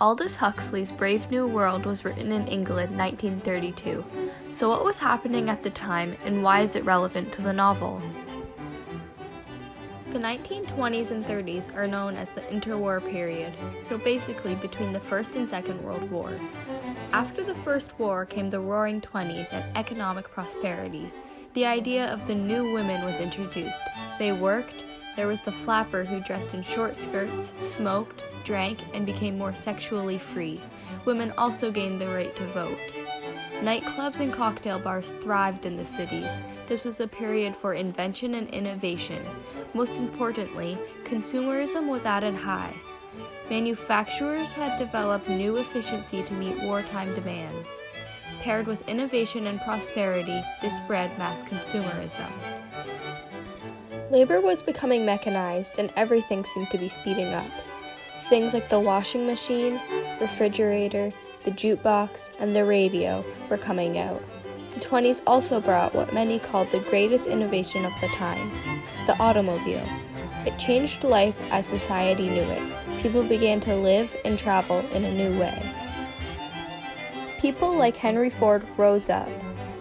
Aldous Huxley's Brave New World was written in England 1932. So what was happening at the time, and why is it relevant to the novel? The 1920s and 30s are known as the interwar period, so basically between the First and Second World Wars. After the First War came the Roaring Twenties and economic prosperity. The idea of the new women was introduced. They worked. There was the flapper who dressed in short skirts, smoked, drank, and became more sexually free. Women also gained the right to vote. Nightclubs and cocktail bars thrived in the cities. This was a period for invention and innovation. Most importantly, consumerism was at an high. Manufacturers had developed new efficiency to meet wartime demands. Paired with innovation and prosperity, this bred mass consumerism. Labor was becoming mechanized, and everything seemed to be speeding up. Things like the washing machine, refrigerator, the jukebox, and the radio were coming out. The 20s also brought what many called the greatest innovation of the time, the automobile. It changed life as society knew it. People began to live and travel in a new way. People like Henry Ford rose up.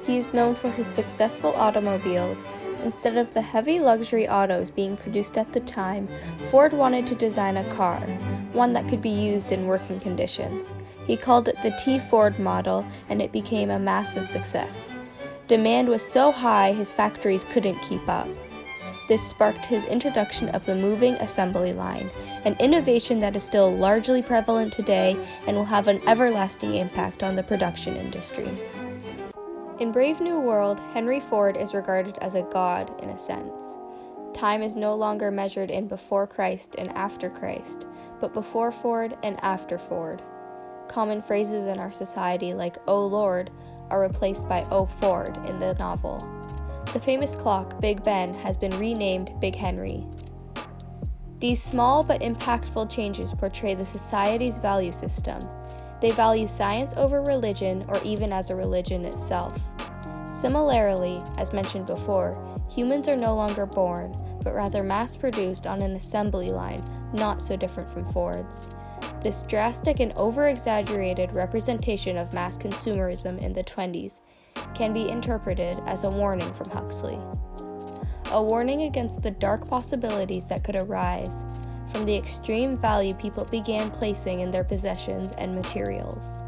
He is known for his successful automobiles. Instead of the heavy luxury autos being produced at the time, Ford wanted to design a car, one that could be used in working conditions. He called it the T Ford model, and it became a massive success. Demand was so high his factories couldn't keep up. This sparked his introduction of the moving assembly line, an innovation that is still largely prevalent today and will have an everlasting impact on the production industry. In Brave New World, Henry Ford is regarded as a god in a sense. Time is no longer measured in before Christ and after Christ, but before Ford and after Ford. Common phrases in our society like "Oh Lord" are replaced by "Oh Ford" in the novel. The famous clock, Big Ben, has been renamed Big Henry. These small but impactful changes portray the society's value system. They value science over religion or even as a religion itself. Similarly, as mentioned before, humans are no longer born, but rather mass-produced on an assembly line, not so different from Ford's. This drastic and over-exaggerated representation of mass consumerism in the 20s can be interpreted as a warning from Huxley. A warning against the dark possibilities that could arise from the extreme value people began placing in their possessions and materials.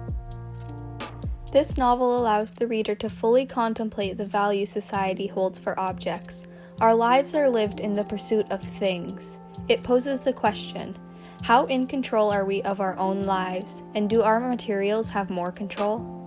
This novel allows the reader to fully contemplate the value society holds for objects. Our lives are lived in the pursuit of things. It poses the question, how in control are we of our own lives, and do our materials have more control?